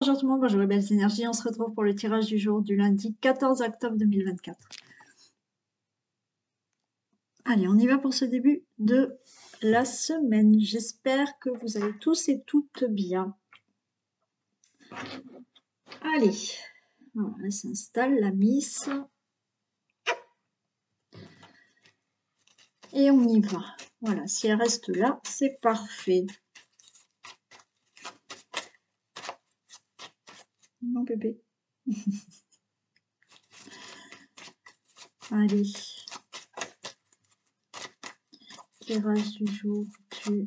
Bonjour tout le monde, bonjour les belles énergies, on se retrouve pour le tirage du jour du lundi 14 octobre 2024. Allez, on y va pour ce début de la semaine. J'espère que vous allez tous et toutes bien. Allez, voilà, elle s'installe, la miss. Et on y va. Voilà, si elle reste là, c'est parfait. Non, bébé. Allez. Tirage du jour du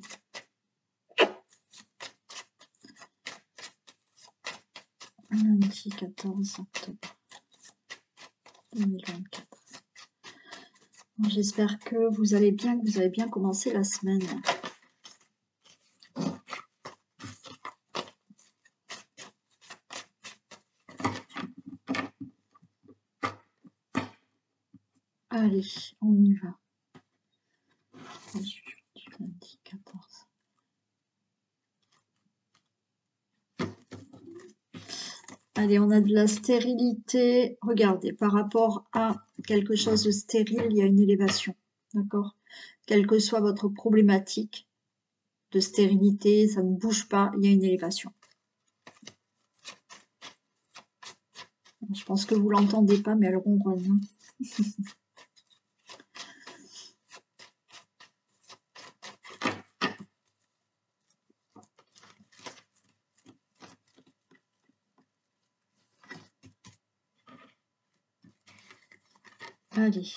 lundi 14 octobre 2024. J'espère que vous allez bien, que vous avez bien commencé la semaine. Allez, on y va. Lundi 14. Allez, on a de la stérilité. Regardez, par rapport à quelque chose de stérile, il y a une élévation. D'accord? Quelle que soit votre problématique de stérilité, ça ne bouge pas, il y a une élévation. Je pense que vous l'entendez pas, mais elle ronronne. Allez.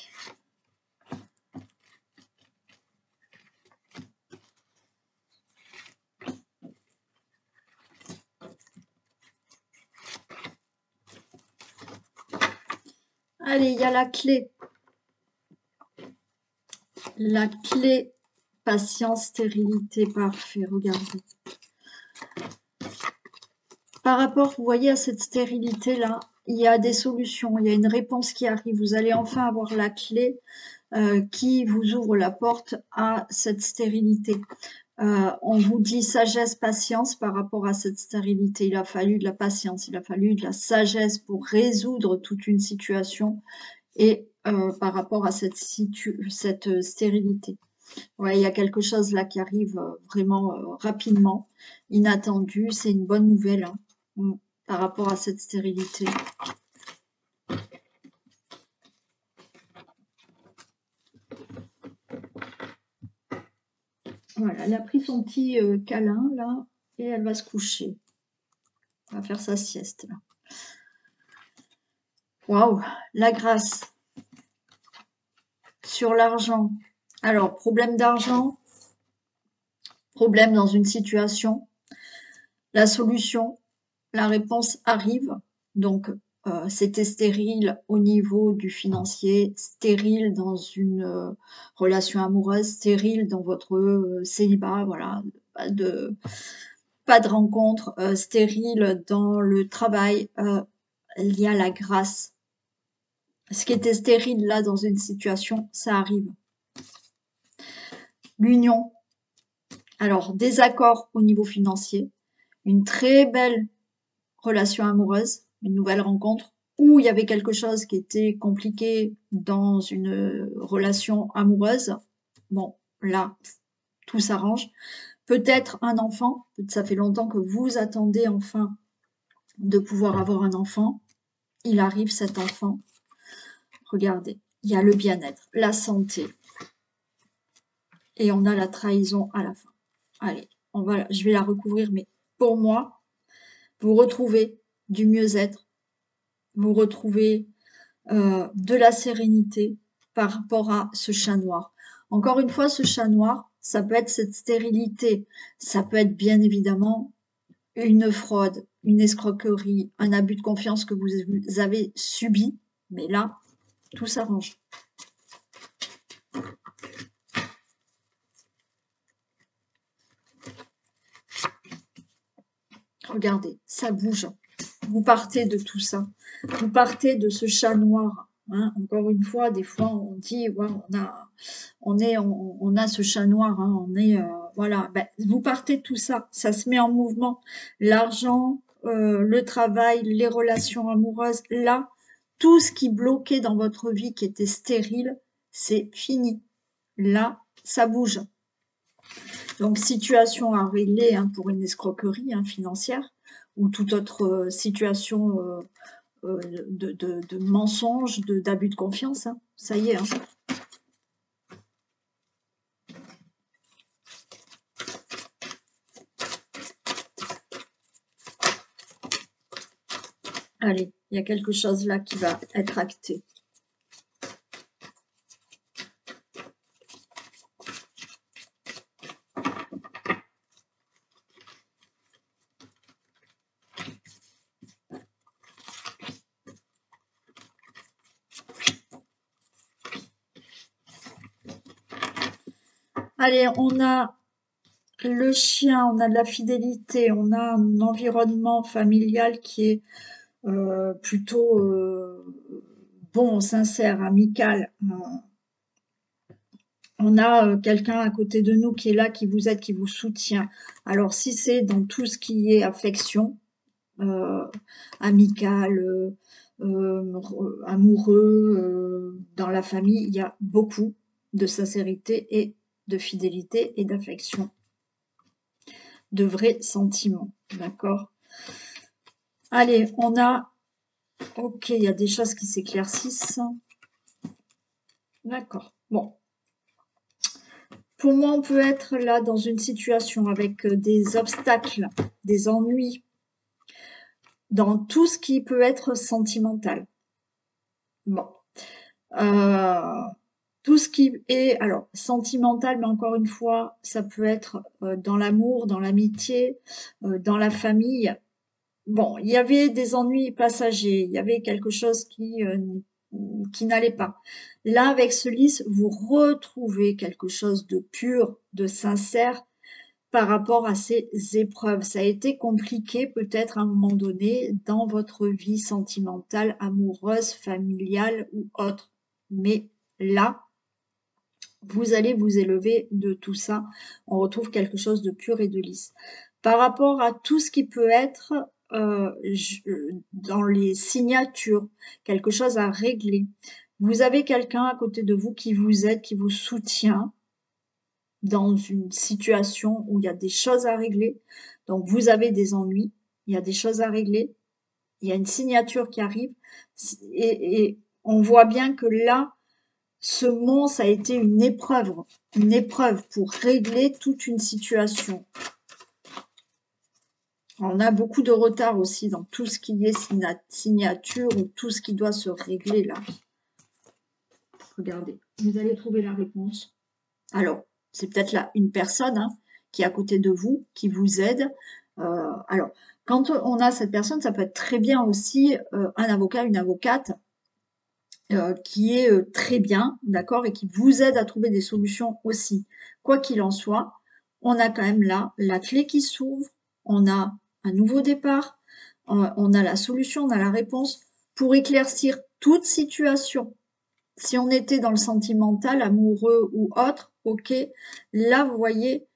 Allez, il y a la clé. La clé, patience, stérilité, parfait, regardez. Par rapport, vous voyez, à cette stérilité-là, il y a des solutions, il y a une réponse qui arrive. Vous allez enfin avoir la clé qui vous ouvre la porte à cette stérilité. On vous dit sagesse, patience par rapport à cette stérilité. Il a fallu de la patience, il a fallu de la sagesse pour résoudre toute une situation et par rapport à cette stérilité. Ouais, il y a quelque chose là qui arrive vraiment rapidement, inattendu. C'est une bonne nouvelle hein, par rapport à cette stérilité. Voilà, elle a pris son petit câlin là et elle va se coucher. Elle va faire sa sieste là. Waouh, la grâce sur l'argent. Alors, problème d'argent, problème dans une situation, la solution, la réponse arrive. Donc, c'était stérile au niveau du financier, stérile dans une relation amoureuse, stérile dans votre célibat, voilà, pas de rencontre, stérile dans le travail, il y a la grâce. Ce qui était stérile là dans une situation, ça arrive. L'union. Alors, désaccord au niveau financier, une très belle relation amoureuse, une nouvelle rencontre, où il y avait quelque chose qui était compliqué dans une relation amoureuse. Bon, là, tout s'arrange. Peut-être un enfant, ça fait longtemps que vous attendez enfin de pouvoir avoir un enfant. Il arrive cet enfant. Regardez, il y a le bien-être, la santé. Et on a la trahison à la fin. Allez, je vais la recouvrir, mais pour moi, vous retrouvez du mieux-être, vous retrouvez de la sérénité par rapport à ce chat noir. Encore une fois, ce chat noir, ça peut être cette stérilité, ça peut être bien évidemment une fraude, une escroquerie, un abus de confiance que vous avez subi, mais là, tout s'arrange. Regardez, ça bouge. Vous partez de tout ça. Vous partez de ce chat noir. Hein. Encore une fois, des fois, on dit, ouais, on a ce chat noir. Hein, voilà. Ben, vous partez de tout ça. Ça se met en mouvement. L'argent, le travail, les relations amoureuses, là, tout ce qui bloquait dans votre vie, qui était stérile, c'est fini. Là, ça bouge. Donc, situation à régler hein, pour une escroquerie hein, financière ou toute autre situation de mensonge, d'abus de confiance. Hein. Ça y est. Hein. Allez, il y a quelque chose là qui va être acté. Allez, on a le chien, on a de la fidélité, on a un environnement familial qui est plutôt bon, sincère, amical. On a quelqu'un à côté de nous qui est là, qui vous aide, qui vous soutient. Alors, si c'est dans tout ce qui est affection, amicale, amoureux, dans la famille, il y a beaucoup de sincérité et de fidélité et d'affection, de vrais sentiments, d'accord? Allez, on a... Ok, il y a des choses qui s'éclaircissent. D'accord, bon. Pour moi, on peut être là dans une situation avec des obstacles, des ennuis, dans tout ce qui peut être sentimental. Bon. Tout ce qui est, alors, sentimental, mais encore une fois, ça peut être dans l'amour, dans l'amitié, dans la famille. Bon, il y avait des ennuis passagers, il y avait quelque chose qui n'allait pas. Là, avec ce lys, vous retrouvez quelque chose de pur, de sincère par rapport à ces épreuves. Ça a été compliqué peut-être à un moment donné dans votre vie sentimentale, amoureuse, familiale ou autre. Mais là, vous allez vous élever de tout ça. On retrouve quelque chose de pur et de lisse. Par rapport à tout ce qui peut être dans les signatures, quelque chose à régler. Vous avez quelqu'un à côté de vous qui vous aide, qui vous soutient dans une situation où il y a des choses à régler. Donc, vous avez des ennuis, il y a des choses à régler, il y a une signature qui arrive et on voit bien que là, ce mot, ça a été une épreuve pour régler toute une situation. On a beaucoup de retard aussi dans tout ce qui est signature ou tout ce qui doit se régler là. Regardez, vous allez trouver la réponse. Alors, c'est peut-être là une personne hein, qui est à côté de vous, qui vous aide. Alors, quand on a cette personne, ça peut être très bien aussi un avocat, une avocate qui est très bien, d'accord, et qui vous aide à trouver des solutions aussi. Quoi qu'il en soit, on a quand même là la clé qui s'ouvre, on a un nouveau départ, on a la solution, on a la réponse pour éclaircir toute situation. Si on était dans le sentimental, amoureux ou autre, ok, là, vous voyez,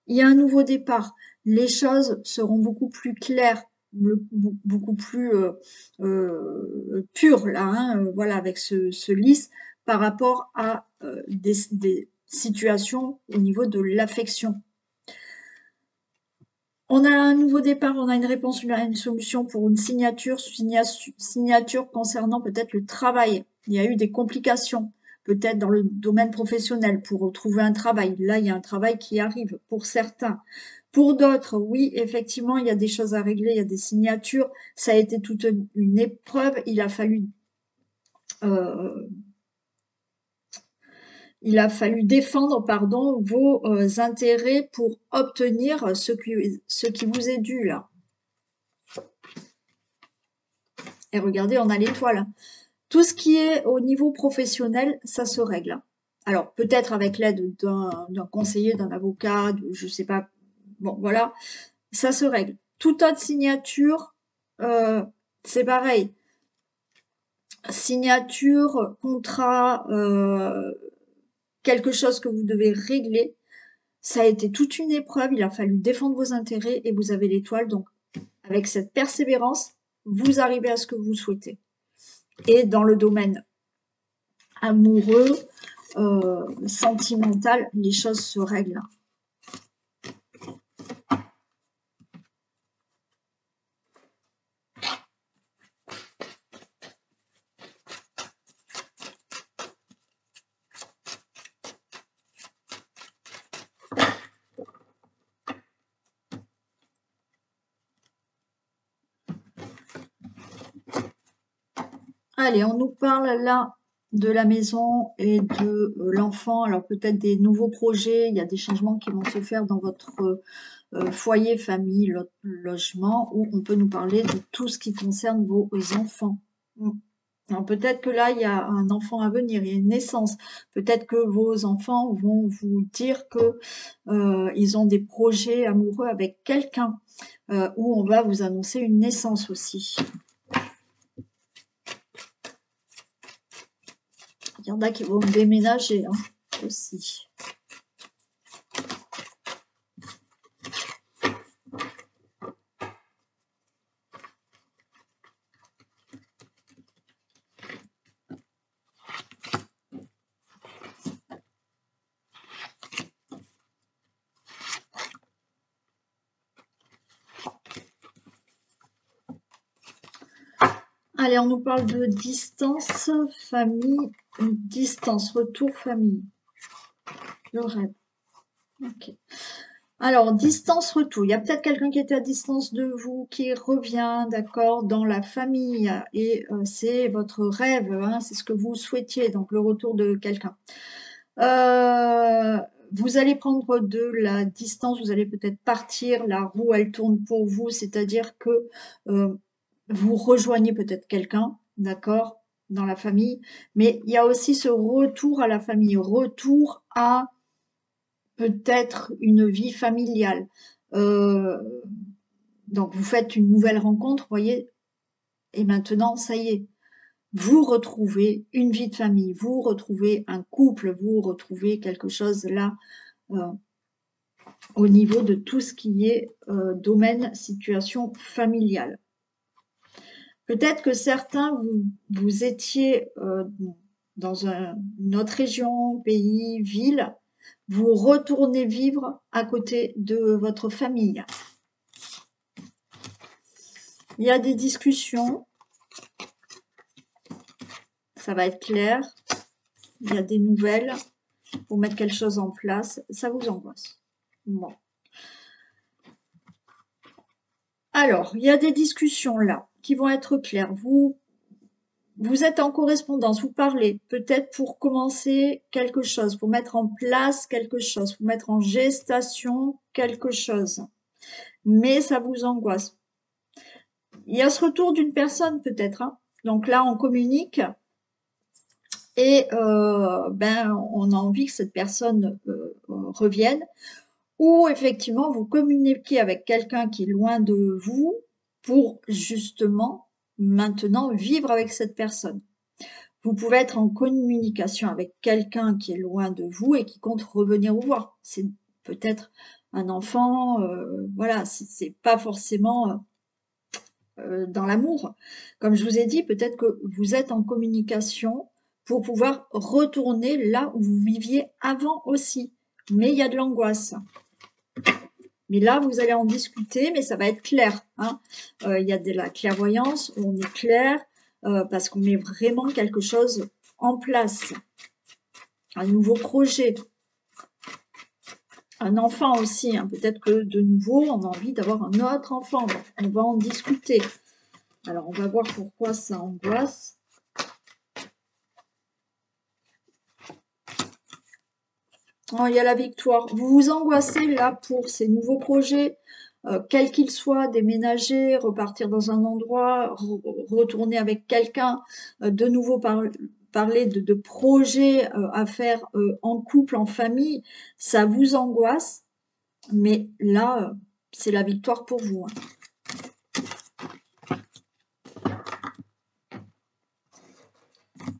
il y a un nouveau départ. Les choses seront beaucoup plus claires, beaucoup plus pures, là, hein, voilà, avec ce lys, par rapport à des situations au niveau de l'affection. On a un nouveau départ, on a une réponse, une solution pour une signature concernant peut-être le travail. Il y a eu des complications, peut-être dans le domaine professionnel pour trouver un travail. Là, il y a un travail qui arrive pour certains. Pour d'autres, oui, effectivement, il y a des choses à régler, il y a des signatures. Ça a été toute une épreuve. Il a fallu défendre pardon, vos intérêts pour obtenir ce qui vous est dû là. Et regardez, on a l'étoile. Tout ce qui est au niveau professionnel, ça se règle. Alors, peut-être avec l'aide d'un conseiller, d'un avocat, je ne sais pas. Bon, voilà, ça se règle. Toute autre signature, c'est pareil. Signature, contrat, quelque chose que vous devez régler. Ça a été toute une épreuve, il a fallu défendre vos intérêts et vous avez l'étoile. Donc, avec cette persévérance, vous arrivez à ce que vous souhaitez. Et dans le domaine amoureux, sentimental, les choses se règlent. Allez, on nous parle là de la maison et de l'enfant. Alors peut-être des nouveaux projets, il y a des changements qui vont se faire dans votre foyer, famille, logement, où on peut nous parler de tout ce qui concerne vos enfants. Alors peut-être que là, il y a un enfant à venir, il y a une naissance. Peut-être que vos enfants vont vous dire que ils ont des projets amoureux avec quelqu'un, où on va vous annoncer une naissance aussi. Il y en a qui vont déménager aussi. Allez, on nous parle de distance, famille, distance, retour, famille. Le rêve. Ok. Alors, distance, retour. Il y a peut-être quelqu'un qui était à distance de vous, qui revient, d'accord, dans la famille. Et c'est votre rêve, hein, c'est ce que vous souhaitiez, donc le retour de quelqu'un. Vous allez prendre de la distance, vous allez peut-être partir, la roue, elle tourne pour vous, c'est-à-dire que vous rejoignez peut-être quelqu'un, d'accord, dans la famille, mais il y a aussi ce retour à la famille, retour à peut-être une vie familiale. Donc vous faites une nouvelle rencontre, voyez, et maintenant, ça y est, vous retrouvez une vie de famille, vous retrouvez un couple, vous retrouvez quelque chose là au niveau de tout ce qui est domaine, situation familiale. Peut-être que certains, vous étiez dans une autre région, pays, ville, vous retournez vivre à côté de votre famille. Il y a des discussions, ça va être clair, il y a des nouvelles pour mettre quelque chose en place, ça vous angoisse. Bon. Alors, il y a des discussions là qui vont être claires. Vous êtes en correspondance, vous parlez peut-être pour commencer quelque chose, pour mettre en place quelque chose, pour mettre en gestation quelque chose. Mais ça vous angoisse. Il y a ce retour d'une personne peut-être. Hein. Donc là, on communique et on a envie que cette personne revienne. Ou effectivement, vous communiquez avec quelqu'un qui est loin de vous pour justement maintenant vivre avec cette personne. Vous pouvez être en communication avec quelqu'un qui est loin de vous et qui compte revenir vous voir. C'est peut-être un enfant, voilà, c'est pas forcément dans l'amour. Comme je vous ai dit, peut-être que vous êtes en communication pour pouvoir retourner là où vous viviez avant aussi. Mais il y a de l'angoisse. Mais là, vous allez en discuter, mais ça va être clair. Hein. Il y a de la clairvoyance, on est clair, parce qu'on met vraiment quelque chose en place. Un nouveau projet. Un enfant aussi. Hein. Peut-être que de nouveau, on a envie d'avoir un autre enfant. On va en discuter. Alors, on va voir pourquoi ça angoisse. Oh, il y a la victoire. Vous vous angoissez là pour ces nouveaux projets, quels qu'ils soient, déménager, repartir dans un endroit, retourner avec quelqu'un, de nouveau parler de projets à faire en couple, en famille. Ça vous angoisse, mais là, c'est la victoire pour vous. Hein.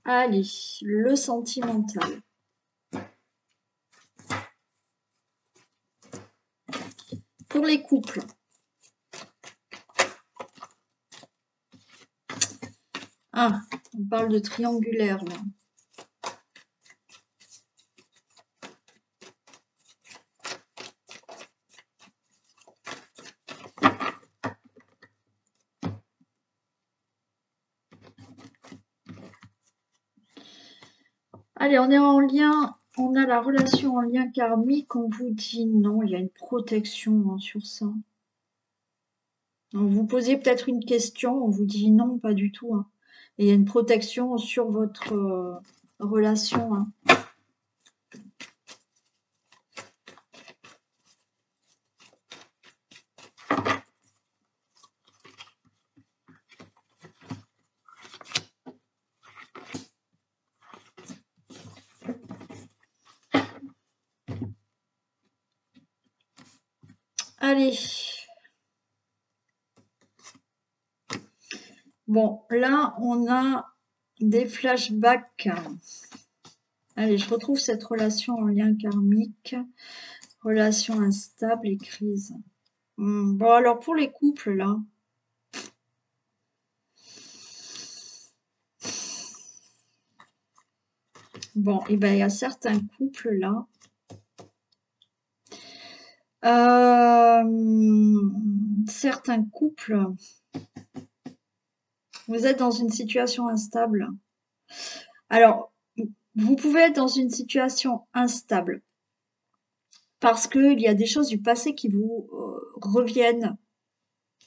Allez, le sentimental. Pour les couples, Ah, on parle de triangulaire, là. Allez, on est en lien, on a la relation en lien karmique, on vous dit non, il y a une protection sur ça. Donc, vous posiez peut-être une question, on vous dit non, pas du tout. Hein. Et il y a une protection sur votre relation. Hein. Allez. Bon, là, on a des flashbacks. Allez, je retrouve cette relation en lien karmique. Relation instable et crise. Bon, alors pour les couples, là. Bon, et ben il y a certains couples, là. Certains couples, vous êtes dans une situation instable. Alors, vous pouvez être dans une situation instable parce qu'il y a des choses du passé qui vous reviennent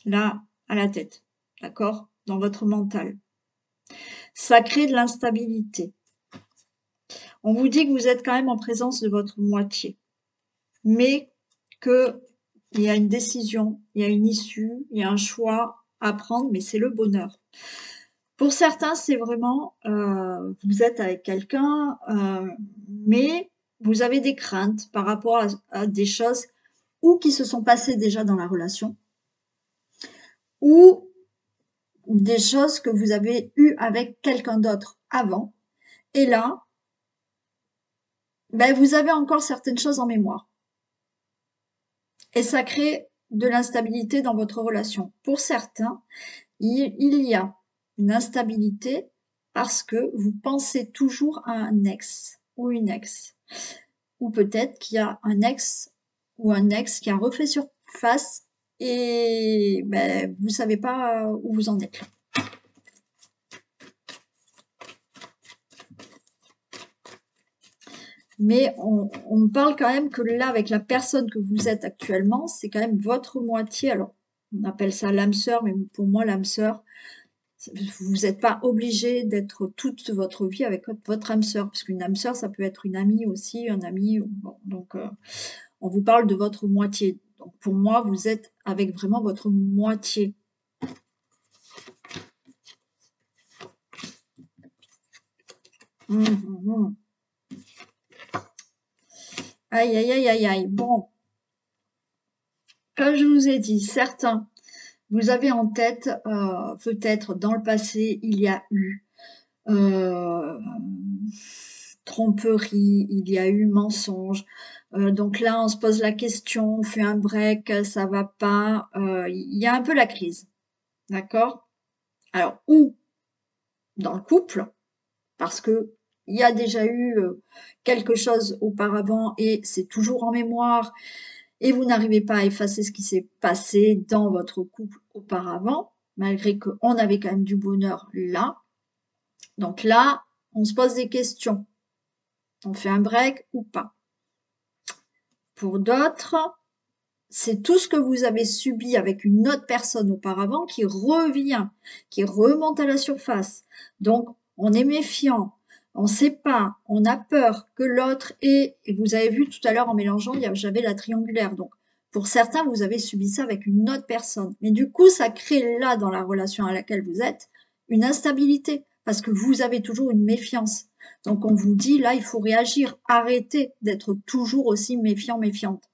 là à la tête, d'accord, dans votre mental. Ça crée de l'instabilité. On vous dit que vous êtes quand même en présence de votre moitié, mais qu'il y a une décision, il y a une issue, il y a un choix à prendre, mais c'est le bonheur. Pour certains, c'est vraiment, vous êtes avec quelqu'un, mais vous avez des craintes par rapport à des choses ou qui se sont passées déjà dans la relation, ou des choses que vous avez eues avec quelqu'un d'autre avant. Et là, ben, vous avez encore certaines choses en mémoire. Et ça crée de l'instabilité dans votre relation. Pour certains, il y a une instabilité parce que vous pensez toujours à un ex ou une ex. Ou peut-être qu'il y a un ex ou un ex qui a refait surface et ben, vous savez pas où vous en êtes. Mais on me parle quand même que là, avec la personne que vous êtes actuellement, c'est quand même votre moitié. Alors, on appelle ça l'âme sœur, mais pour moi, l'âme sœur, vous n'êtes pas obligé d'être toute votre vie avec votre âme sœur, parce qu'une âme sœur, ça peut être une amie aussi, un ami. Bon, donc, on vous parle de votre moitié. Donc, pour moi, vous êtes avec vraiment votre moitié. Aïe, aïe, aïe, aïe, aïe. Bon, comme je vous ai dit, certains, vous avez en tête, peut-être dans le passé, il y a eu tromperie, il y a eu mensonge. Donc là, on se pose la question, on fait un break, ça va pas. Il y a un peu la crise, d'accord? Alors, ou dans le couple, parce que il y a déjà eu quelque chose auparavant et c'est toujours en mémoire et vous n'arrivez pas à effacer ce qui s'est passé dans votre couple auparavant, malgré qu'on avait quand même du bonheur là. Donc là, on se pose des questions. On fait un break ou pas? Pour d'autres, c'est tout ce que vous avez subi avec une autre personne auparavant qui revient, qui remonte à la surface. Donc, on est méfiant, on ne sait pas, on a peur que l'autre ait, et vous avez vu tout à l'heure en mélangeant, j'avais la triangulaire. Donc, pour certains, vous avez subi ça avec une autre personne. Mais du coup, ça crée là, dans la relation à laquelle vous êtes, une instabilité parce que vous avez toujours une méfiance. Donc, on vous dit, là, il faut réagir. Arrêtez d'être toujours aussi méfiant, méfiante.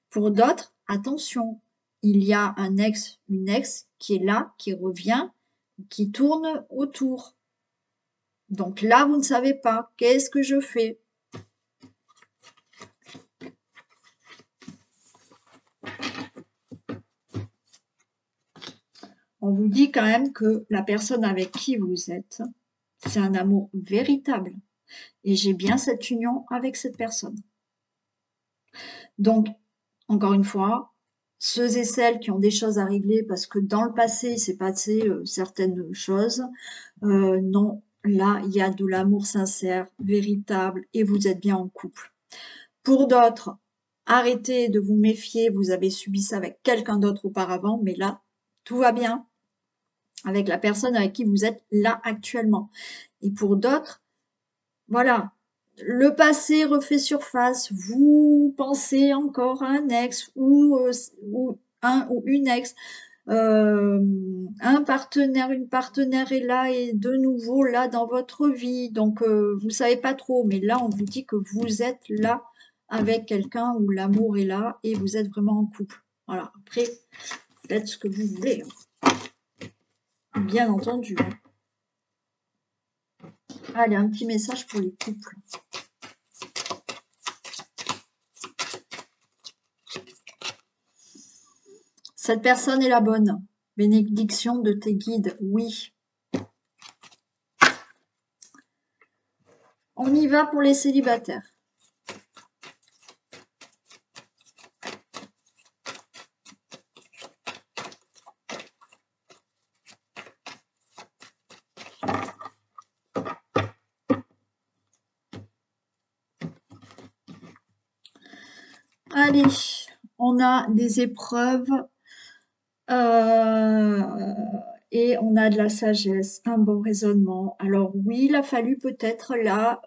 Pour d'autres, attention, il y a un ex, une ex qui est là, qui revient, qui tourne autour. Donc là, vous ne savez pas, qu'est-ce que je fais? on vous dit quand même que la personne avec qui vous êtes, c'est un amour véritable. Et j'ai bien cette union avec cette personne. Donc, encore une fois, ceux et celles qui ont des choses à régler parce que dans le passé, il s'est passé certaines choses, non, là, il y a de l'amour sincère, véritable, et vous êtes bien en couple. Pour d'autres, arrêtez de vous méfier, vous avez subi ça avec quelqu'un d'autre auparavant, mais là, tout va bien avec la personne avec qui vous êtes là actuellement. Et pour d'autres, voilà, le passé refait surface, vous pensez encore à un ex ou un ou une ex, un partenaire, une partenaire est là et de nouveau là dans votre vie, donc vous savez pas trop, mais là on vous dit que vous êtes là avec quelqu'un où l'amour est là et vous êtes vraiment en couple. Voilà, après, faites ce que vous voulez, hein. Bien entendu, hein. Allez, un petit message pour les couples. Cette personne est la bonne. Bénédiction de tes guides, oui. On y va pour les célibataires. Allez, on a des épreuves et on a de la sagesse, un bon raisonnement. Alors oui, il a fallu peut-être là,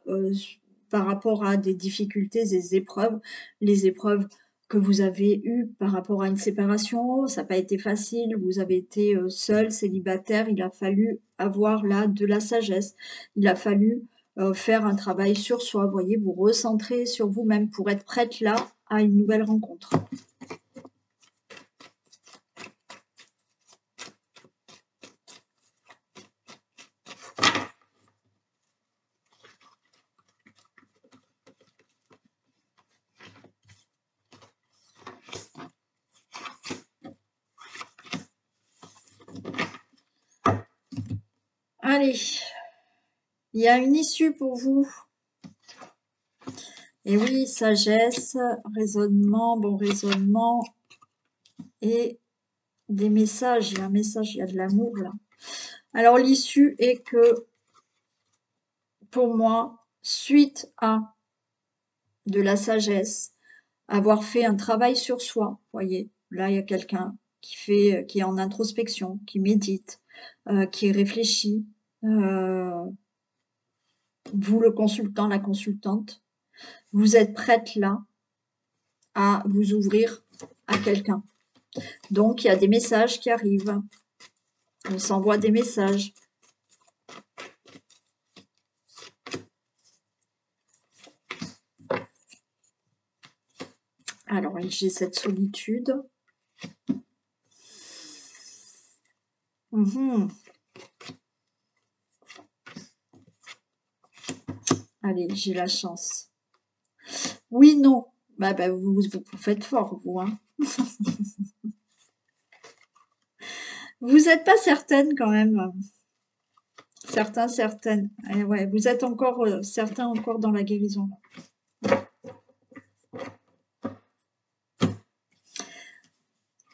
par rapport à des difficultés, des épreuves, les épreuves que vous avez eues par rapport à une séparation, ça n'a pas été facile, vous avez été seul, célibataire, il a fallu avoir là de la sagesse, il a fallu faire un travail sur soi, vous voyez, vous recentrer sur vous-même pour être prête là à une nouvelle rencontre. Allez, il y a une issue pour vous. Et oui, sagesse, raisonnement, bon raisonnement et des messages. Il y a un message, il y a de l'amour là. Alors l'issue est que, pour moi, suite à de la sagesse, avoir fait un travail sur soi, voyez, là il y a quelqu'un qui est en introspection, qui médite, qui réfléchit, vous le consultant, la consultante, vous êtes prête là à vous ouvrir à quelqu'un. Donc il y a des messages qui arrivent, on s'envoie des messages. Alors j'ai cette solitude. Allez, j'ai la chance. Oui, non. Bah, vous faites fort, vous. Hein. Vous n'êtes pas certaine quand même. Certains, certaines. Et ouais, vous êtes encore, certains encore dans la guérison.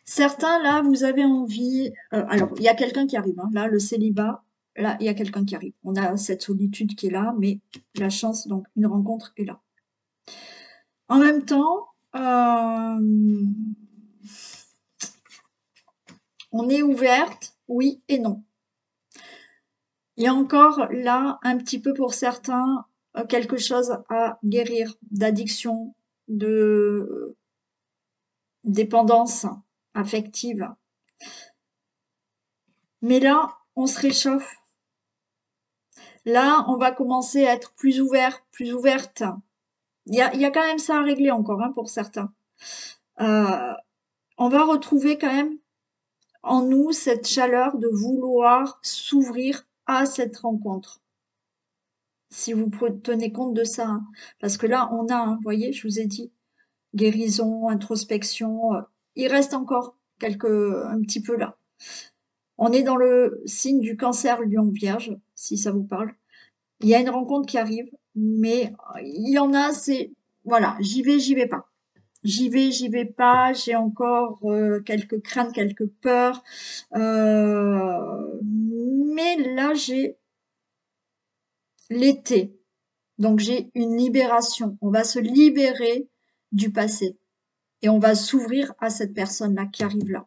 Certains, là, vous avez envie... alors, il y a quelqu'un qui arrive. Hein. Là, le célibat, là, il y a quelqu'un qui arrive. On a cette solitude qui est là, mais la chance, donc, une rencontre est là. En même temps, on est ouverte, oui et non. Il y a encore là, un petit peu pour certains, quelque chose à guérir, d'addiction, de dépendance affective. Mais là, on se réchauffe. Là, on va commencer à être plus ouvert, plus ouverte. Il y a quand même ça à régler encore, hein, pour certains. On va retrouver quand même en nous cette chaleur de vouloir s'ouvrir à cette rencontre. Si vous tenez compte de ça, hein. Parce que là, on a, hein, vous voyez, je vous ai dit, guérison, introspection, il reste encore un petit peu là. On est dans le signe du Cancer, Lion, Vierge, si ça vous parle. Il y a une rencontre qui arrive, mais il y en a, c'est voilà, j'y vais pas. J'y vais pas, j'ai encore quelques craintes, quelques peurs. Mais là, j'ai l'été. Donc, j'ai une libération. On va se libérer du passé et on va s'ouvrir à cette personne-là qui arrive là.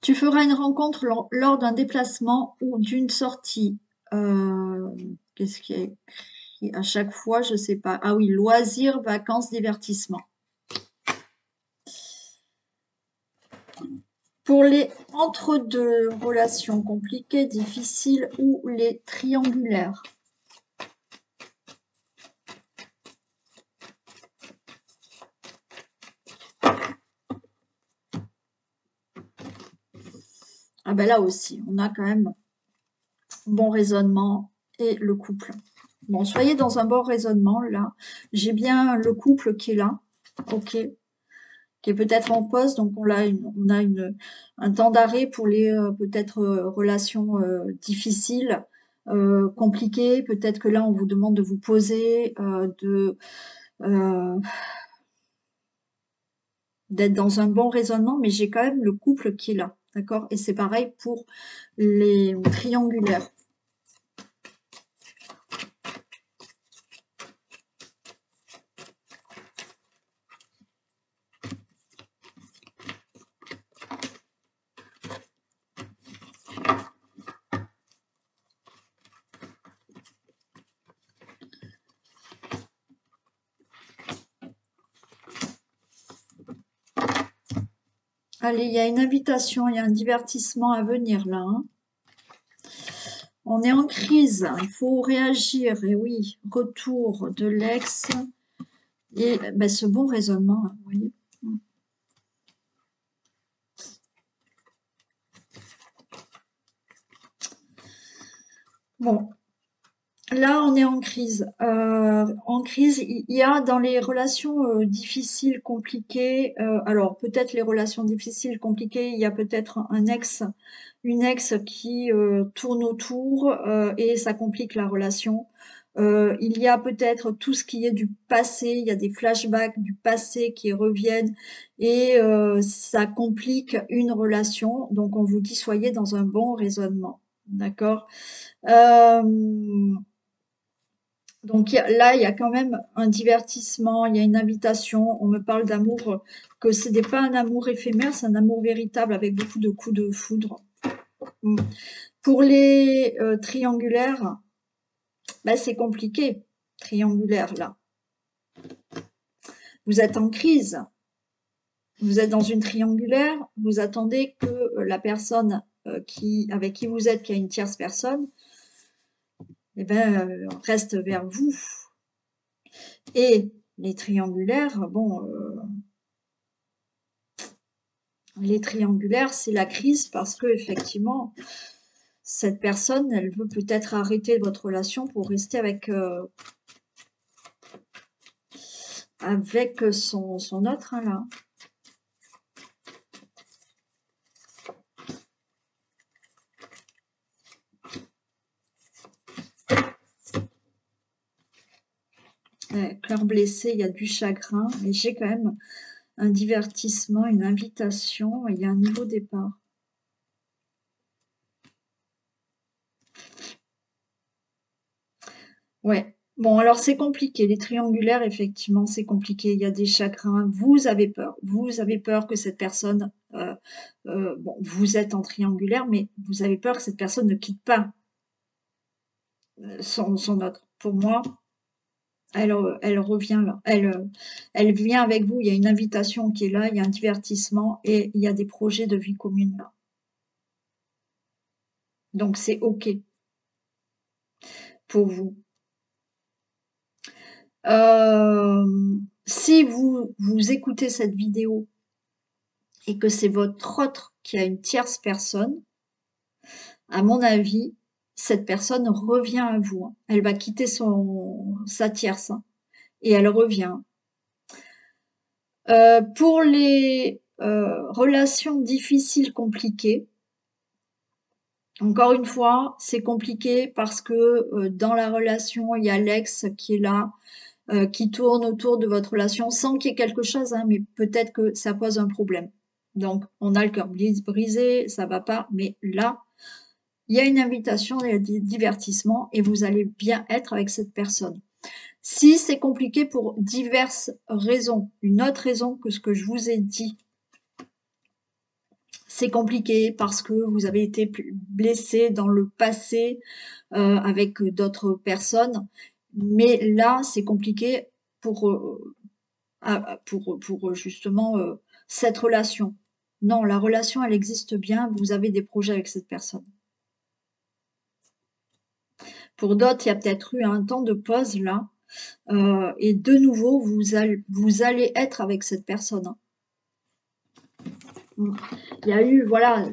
Tu feras une rencontre lors d'un déplacement ou d'une sortie. Qu'est-ce qui est écrit à chaque fois? Je sais pas. Ah oui, loisirs, vacances, divertissement. Pour les entre-deux, relations compliquées, difficiles ou les triangulaires. Ah ben là aussi, on a quand même bon raisonnement et le couple. Bon, soyez dans un bon raisonnement là. J'ai bien le couple qui est là, ok, qui est peut-être en pause, donc on a un temps d'arrêt pour les peut-être relations difficiles, compliquées. Peut-être que là on vous demande de vous poser, d'être dans un bon raisonnement, mais j'ai quand même le couple qui est là, d'accord? Et c'est pareil pour les triangulaires. Allez, il y a une invitation, il y a un divertissement à venir là, hein. On est en crise, il faut réagir. Et oui, retour de l'ex et ben, ce bon raisonnement, hein, vous voyez. Bon, là, on est en crise. Il y a dans les relations difficiles, compliquées, alors peut-être les relations difficiles, compliquées, il y a peut-être une ex qui tourne autour et ça complique la relation. Il y a peut-être tout ce qui est du passé, il y a des flashbacks du passé qui reviennent et ça complique une relation. Donc on vous dit soyez dans un bon raisonnement, d'accord? Euh, donc là, il y a quand même un divertissement, il y a une invitation. On me parle d'amour, que ce n'est pas un amour éphémère, c'est un amour véritable avec beaucoup de coups de foudre. Pour les triangulaires, bah, c'est compliqué, triangulaire là. Vous êtes en crise, vous êtes dans une triangulaire, vous attendez que la personne avec qui vous êtes, qui a une tierce personne, eh ben, reste vers vous. Et les triangulaires, bon, les triangulaires, c'est la crise parce que effectivement, cette personne, elle veut peut-être arrêter votre relation pour rester avec son autre, hein, là. Cœur blessé, il y a du chagrin, mais j'ai quand même un divertissement, une invitation, il y a un nouveau départ. Ouais. Bon, alors c'est compliqué. Les triangulaires, effectivement, c'est compliqué. Il y a des chagrins. Vous avez peur. Vous avez peur que cette personne, bon, vous êtes en triangulaire, mais vous avez peur que cette personne ne quitte pas son autre. Pour moi, elle revient là. Elle vient avec vous. Il y a une invitation qui est là, il y a un divertissement et il y a des projets de vie commune là. Donc c'est OK pour vous. Si vous écoutez cette vidéo et que c'est votre autre qui a une tierce personne, à mon avis, cette personne revient à vous, hein. Elle va quitter sa tierce, hein, et elle revient. Pour les relations difficiles, compliquées, encore une fois, c'est compliqué parce que dans la relation, il y a l'ex qui est là, qui tourne autour de votre relation sans qu'il y ait quelque chose, hein, mais peut-être que ça pose un problème. Donc, on a le cœur brisé, ça va pas, mais là, il y a une invitation, il y a des divertissements et vous allez bien être avec cette personne. Si c'est compliqué pour diverses raisons, une autre raison que ce que je vous ai dit, c'est compliqué parce que vous avez été blessé dans le passé avec d'autres personnes, mais là, c'est compliqué pour, pour justement cette relation. Non, la relation, elle existe bien, vous avez des projets avec cette personne. Pour d'autres, il y a peut-être eu un temps de pause là, et de nouveau, vous allez être avec cette personne, hein. Il y a eu, voilà,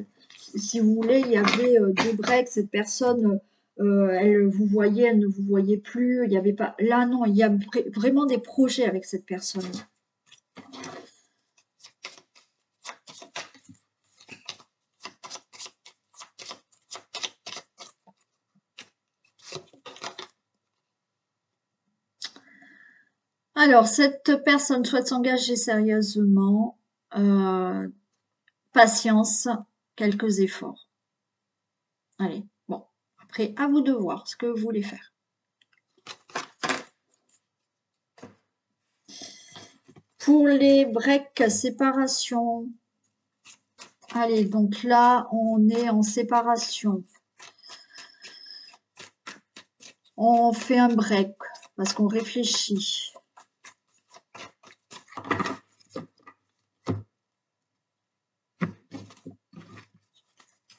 si vous voulez, il y avait deux breaks, cette personne, elle vous voyait, elle ne vous voyait plus, il n'y avait pas... Là, non, il y a vraiment des projets avec cette personne. Alors, cette personne souhaite s'engager sérieusement, patience, quelques efforts. Allez, bon, après, à vous de voir ce que vous voulez faire. Pour les breaks séparation, allez, donc là, on est en séparation. On fait un break parce qu'on réfléchit.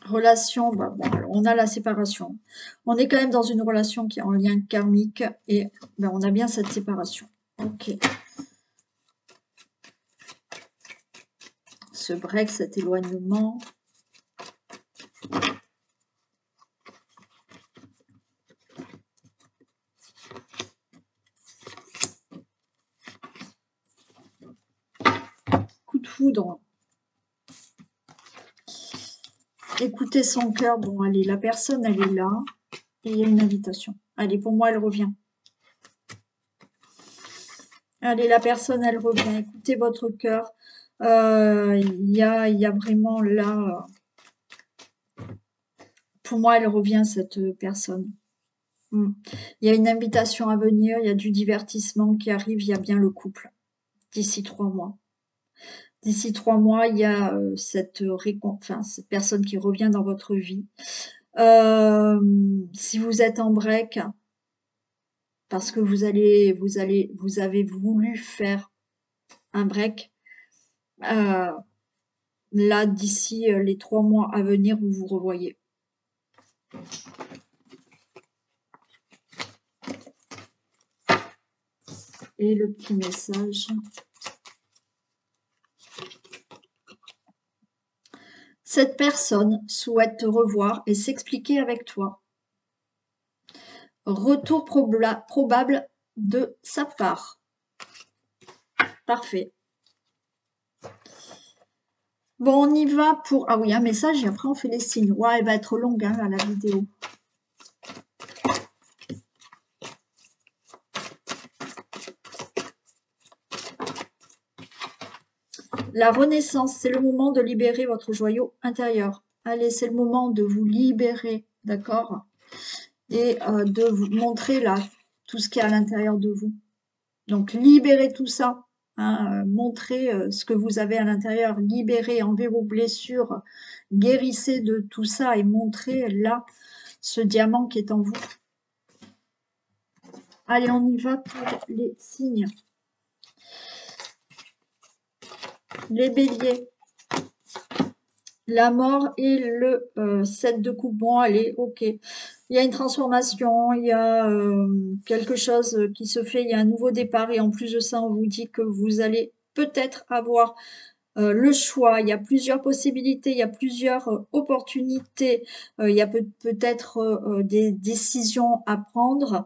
Relation, bah, bon, alors on a la séparation. On est quand même dans une relation qui est en lien karmique et ben, on a bien cette séparation. Ok. Ce break, cet éloignement. Coup de foudre. Écoutez son cœur. Bon, allez, la personne, elle est là. Et il y a une invitation. Allez, pour moi, elle revient. Allez, la personne, elle revient. Écoutez votre cœur. Il y a vraiment là... pour moi, elle revient, cette personne. Il y a une invitation à venir, il y a du divertissement qui arrive, il y a bien le couple. D'ici 3 mois. D'ici 3 mois, il y a cette personne qui revient dans votre vie. Si vous êtes en break, parce que vous avez voulu faire un break, là, d'ici les 3 mois à venir, vous vous revoyez. Et le petit message. Cette personne souhaite te revoir et s'expliquer avec toi. Retour probable de sa part. Parfait. Bon, on y va pour... Ah oui, un message et après on fait les signes. Ouais, elle va être longue, hein, la vidéo. La renaissance, c'est le moment de libérer votre joyau intérieur. Allez, c'est le moment de vous libérer, d'accord? Et de vous montrer là tout ce qui est à l'intérieur de vous. Donc, libérez tout ça. Hein, montrez ce que vous avez à l'intérieur. Libérez, enlevez vos blessures. Guérissez de tout ça et montrez là ce diamant qui est en vous. Allez, on y va pour les signes. Les béliers. La mort et le 7 de coupe. Bon, allez, ok. Il y a une transformation, il y a quelque chose qui se fait, il y a un nouveau départ. Et en plus de ça, on vous dit que vous allez peut-être avoir le choix, il y a plusieurs possibilités, il y a plusieurs opportunités, il y a peut-être des décisions à prendre,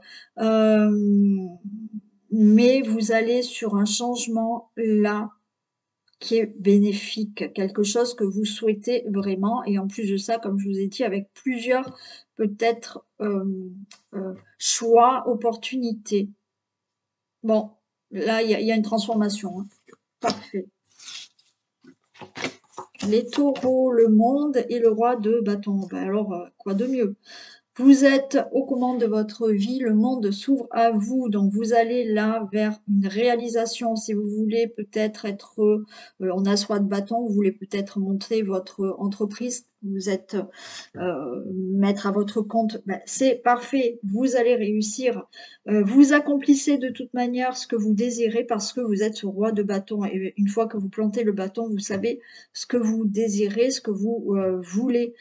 mais vous allez sur un changement là qui est bénéfique, quelque chose que vous souhaitez vraiment. Et en plus de ça, comme je vous ai dit, avec plusieurs peut-être choix, opportunités. Bon, là, il y a une transformation. Hein. Parfait. Les taureaux, le monde et le roi de bâton. Ben alors, quoi de mieux? Vous êtes aux commandes de votre vie, le monde s'ouvre à vous, donc vous allez là vers une réalisation. Si vous voulez peut-être être, on a soit de bâton, vous voulez peut-être monter votre entreprise, vous êtes maître à votre compte, ben, c'est parfait, vous allez réussir. Vous accomplissez de toute manière ce que vous désirez parce que vous êtes ce roi de bâton. Et une fois que vous plantez le bâton, vous savez ce que vous désirez, ce que vous voulez.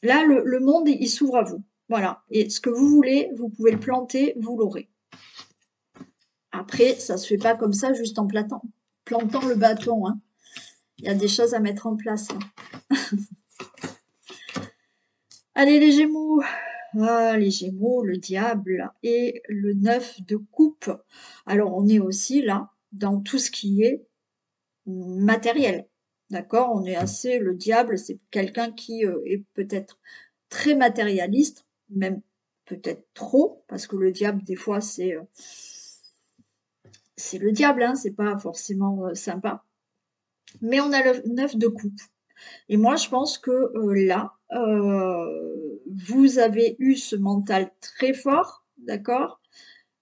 Là, le monde, il s'ouvre à vous. Voilà. Et ce que vous voulez, vous pouvez le planter, vous l'aurez. Après, ça se fait pas comme ça, juste en plantant le bâton. Hein. Il y a des choses à mettre en place. Hein. Allez, les Gémeaux. Ah, les Gémeaux, le diable et le 9 de coupe. Alors, on est aussi là dans tout ce qui est matériel. D'accord? On est assez, le diable, c'est quelqu'un qui est peut-être très matérialiste, même peut-être trop, parce que le diable, des fois, c'est le diable, hein, c'est pas forcément sympa. Mais on a le 9 de coupe. Et moi, je pense que là, vous avez eu ce mental très fort, d'accord,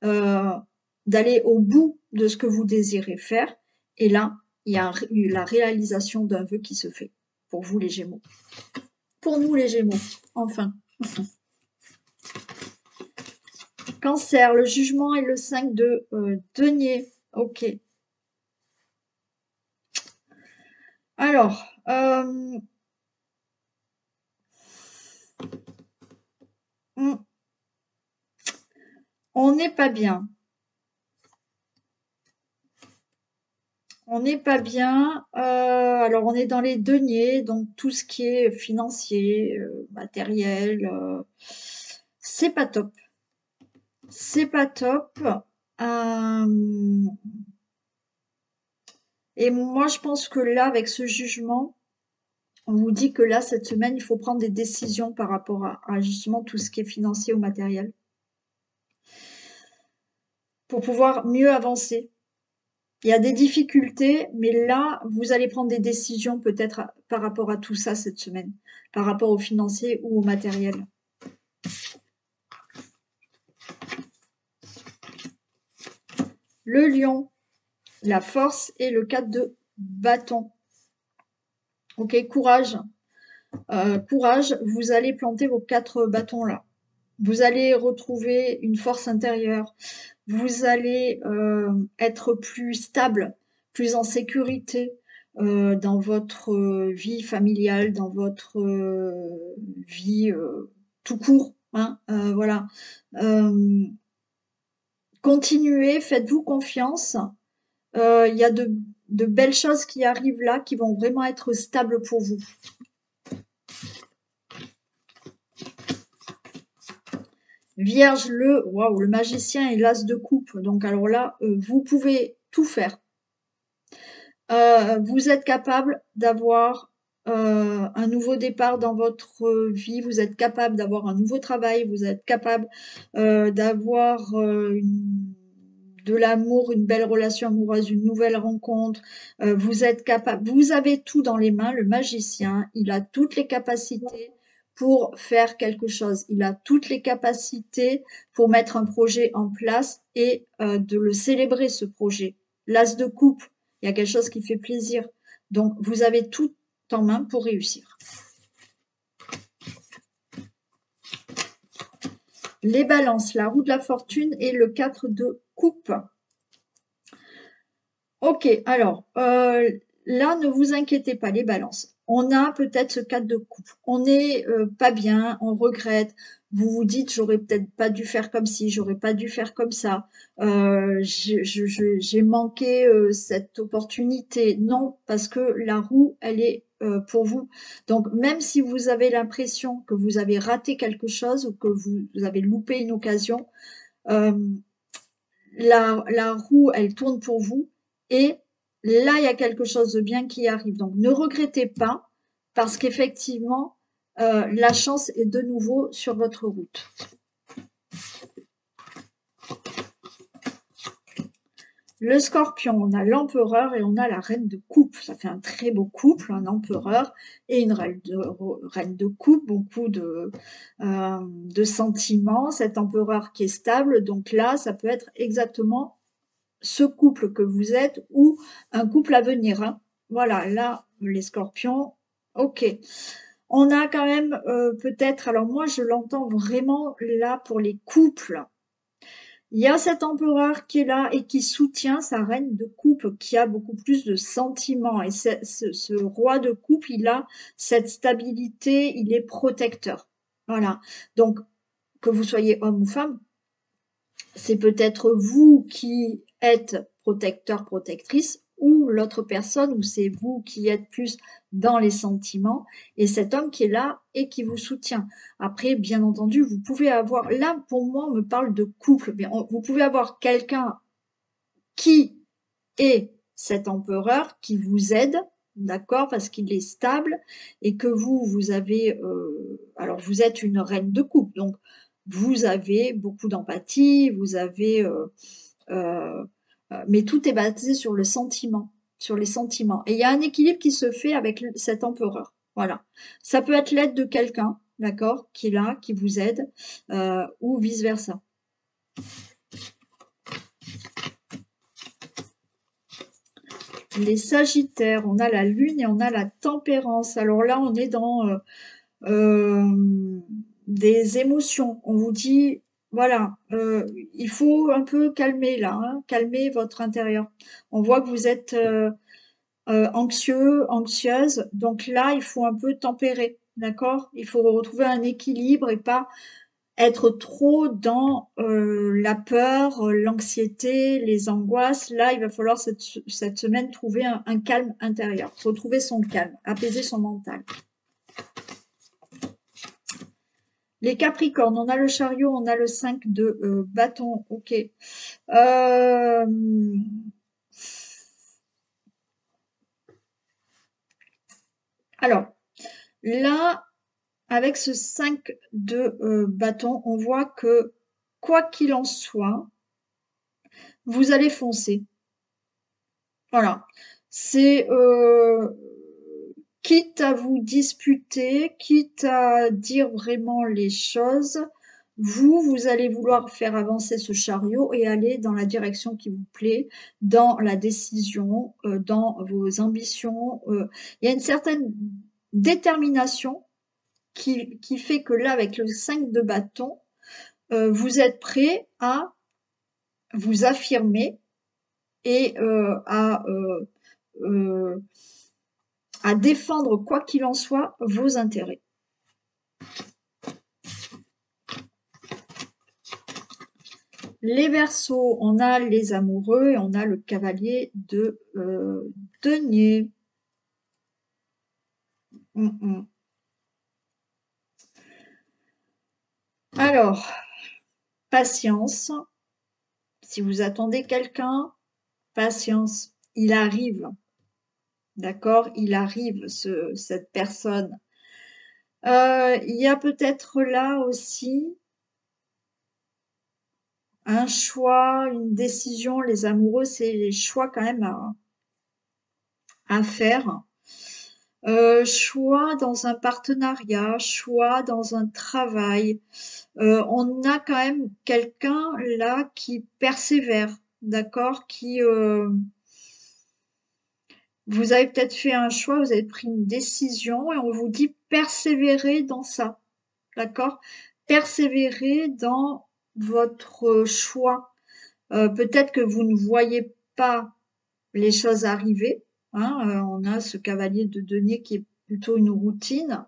d'aller au bout de ce que vous désirez faire. Et là, il y a eu la réalisation d'un vœu qui se fait pour vous, les Gémeaux. Pour nous, les Gémeaux, enfin. Cancer, le jugement et le 5 de denier. Ok. Alors, on n'est pas bien. On n'est pas bien. Alors, on est dans les deniers, donc tout ce qui est financier, matériel, c'est pas top. C'est pas top. Et moi, je pense que là, avec ce jugement, on vous dit que là, cette semaine, il faut prendre des décisions par rapport à justement tout ce qui est financier ou matériel pour pouvoir mieux avancer. Il y a des difficultés, mais là, vous allez prendre des décisions peut-être par rapport à tout ça cette semaine, par rapport au financier ou au matériel. Le lion, la force et le 4 de bâton. Ok, courage. Courage, vous allez planter vos 4 bâtons là. Vous allez retrouver une force intérieure. Vous allez être plus stable, plus en sécurité dans votre vie familiale, dans votre vie tout court. Hein, voilà. Continuez, faites-vous confiance. Il y a de belles choses qui arrivent là, qui vont vraiment être stables pour vous. Vierge, le magicien et l'as de coupe. Donc alors là, vous pouvez tout faire. Vous êtes capable d'avoir un nouveau départ dans votre vie, vous êtes capable d'avoir un nouveau travail, vous êtes capable d'avoir de l'amour, une belle relation amoureuse, une nouvelle rencontre. Vous êtes capable, vous avez tout dans les mains. Le magicien, il a toutes les capacités pour faire quelque chose. Il a toutes les capacités pour mettre un projet en place et de le célébrer, ce projet. L'as de coupe, il y a quelque chose qui fait plaisir. Donc, vous avez tout en main pour réussir. Les balances, la roue de la fortune et le 4 de coupe. Ok, alors, là, ne vous inquiétez pas, les balances. on a peut-être ce cadre de couple. On n'est pas bien, on regrette. Vous vous dites, j'aurais peut-être pas dû faire comme ci, j'aurais pas dû faire comme ça. J'ai manqué cette opportunité. Non, parce que la roue, elle est pour vous. Donc, même si vous avez l'impression que vous avez raté quelque chose ou que vous avez loupé une occasion, euh, la roue, elle tourne pour vous et là, il y a quelque chose de bien qui arrive. Donc, ne regrettez pas parce qu'effectivement, la chance est de nouveau sur votre route. Le Scorpion, on a l'empereur et on a la reine de coupe. Ça fait un très beau couple, un empereur et une reine de coupe, beaucoup de sentiments. Cet empereur qui est stable, donc là, ça peut être exactement ce couple que vous êtes ou un couple à venir. Hein. Voilà, là, les scorpions, ok. On a quand même peut-être, alors moi je l'entends vraiment là pour les couples. Il y a cet empereur qui est là et qui soutient sa reine de coupe qui a beaucoup plus de sentiments. Et ce roi de coupe, il a cette stabilité, il est protecteur. Voilà. Donc, que vous soyez homme ou femme, c'est peut-être vous qui êtes protecteur, protectrice, ou l'autre personne, ou c'est vous qui êtes plus dans les sentiments, et cet homme qui est là et qui vous soutient. Après, bien entendu, vous pouvez avoir, là pour moi, on me parle de couple, mais vous pouvez avoir quelqu'un qui est cet empereur, qui vous aide, d'accord, parce qu'il est stable, et que vous avez, alors vous êtes une reine de coupe, donc vous avez beaucoup d'empathie, vous avez, mais tout est basé sur le sentiment, sur les sentiments. Et il y a un équilibre qui se fait avec cet empereur. Voilà. Ça peut être l'aide de quelqu'un, d'accord, qui est là, qui vous aide, ou vice versa. Les Sagittaires, on a la Lune et on a la Tempérance. Alors là, on est dans des émotions. On vous dit, voilà, il faut un peu calmer là, hein, calmer votre intérieur. On voit que vous êtes anxieux, anxieuse, donc là, il faut un peu tempérer, d'accord? Il faut retrouver un équilibre et pas être trop dans la peur, l'anxiété, les angoisses. Là, il va falloir cette semaine trouver un calme intérieur, retrouver son calme, apaiser son mental. Les Capricornes, on a le chariot, on a le 5 de bâton, ok. Alors, là, avec ce 5 de bâton, on voit que quoi qu'il en soit, vous allez foncer. Voilà. C'est quitte à vous disputer, quitte à dire vraiment les choses, vous allez vouloir faire avancer ce chariot et aller dans la direction qui vous plaît, dans la décision, dans vos ambitions. Il y a une certaine détermination qui fait que là, avec le 5 de bâton, vous êtes prêt à vous affirmer et à défendre, quoi qu'il en soit, vos intérêts. Les Verseaux, on a les amoureux et on a le cavalier de denier. Alors, patience. Si vous attendez quelqu'un, patience. Il arrive. D'accord? Il arrive, cette personne. Il y a peut-être là aussi un choix, une décision. Les amoureux, c'est les choix quand même à faire. Choix dans un partenariat, choix dans un travail. On a quand même quelqu'un là qui persévère, d'accord, qui vous avez peut-être fait un choix, vous avez pris une décision et on vous dit persévérer dans ça, d'accord? Persévérer dans votre choix. Peut-être que vous ne voyez pas les choses arriver, hein, on a ce cavalier de denier qui est plutôt une routine.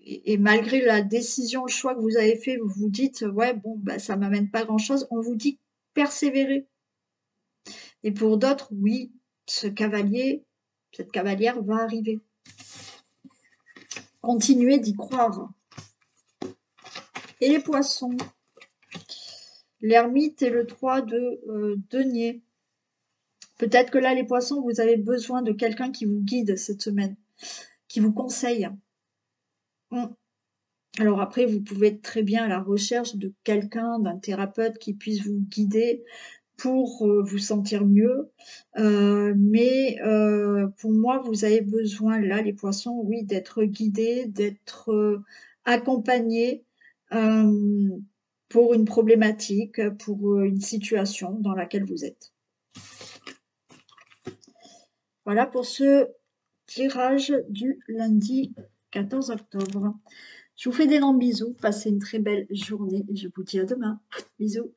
Et malgré la décision, le choix que vous avez fait, vous vous dites: «Ouais, bon, bah, ça m'amène pas grand-chose». On vous dit: «Persévérer» et pour d'autres, oui, ce cavalier, cette cavalière va arriver. Continuez d'y croire. Et les poissons? L'ermite et le 3 de denier. Peut-être que là, les poissons, vous avez besoin de quelqu'un qui vous guide cette semaine, qui vous conseille. Alors après, vous pouvez être très bien à la recherche de quelqu'un, d'un thérapeute qui puisse vous guider pour vous sentir mieux. Mais pour moi, vous avez besoin, là, les poissons, oui, d'être guidés, d'être accompagnés pour une problématique, pour une situation dans laquelle vous êtes. Voilà pour ce tirage du lundi 14 octobre. Je vous fais d'énormes bisous, passez une très belle journée et je vous dis à demain. Bisous.